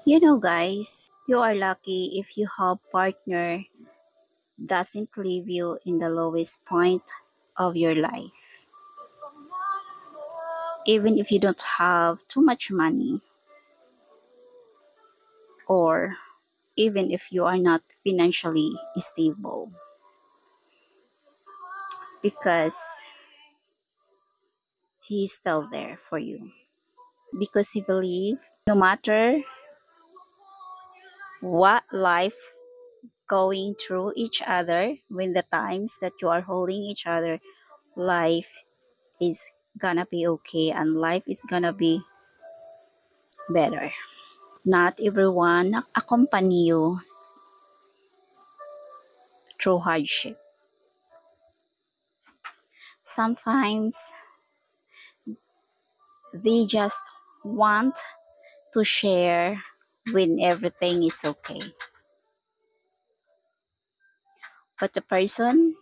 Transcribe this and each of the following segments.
You know, guys, you are lucky if you have partner doesn't leave you in the lowest point of your life. Even if you don't have too much money, or even if you are not financially stable, because he's still there for you. Because he believes no matter what life going through each other, when the times that you are holding each other, life is gonna be okay and life is gonna be better. Not everyone accompany you through hardship. Sometimes they just want to share when everything is okay. But the person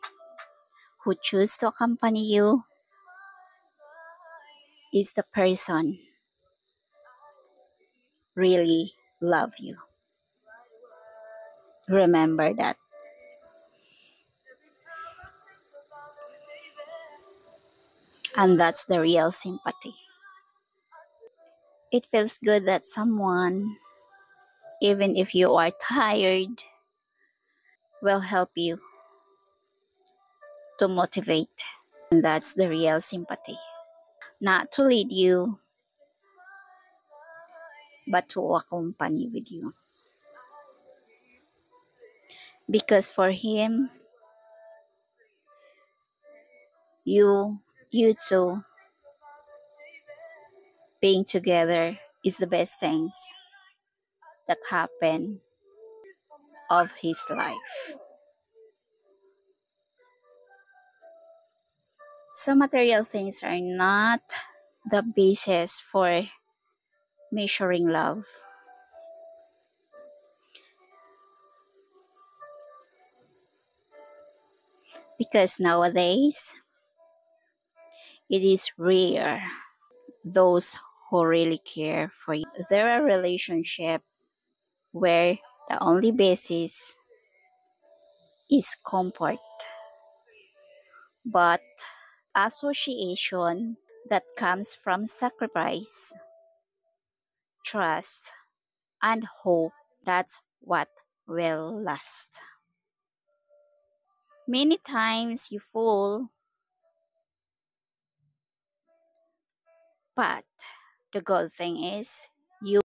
who choose to accompany you is the person really love you. Remember that. And that's the real sympathy. It feels good that someone, even if you are tired, will help you to motivate. And that's the real sympathy. Not to lead you, but to accompany with you. Because for him, you two being together is the best things that happen of his life. So material things are not the basis for measuring love. Because nowadays, it is rare those who really care for you. There are relationships where the only basis is comfort, but association that comes from sacrifice, trust, and hope. That's what will last. Many times you fall, but the good thing is you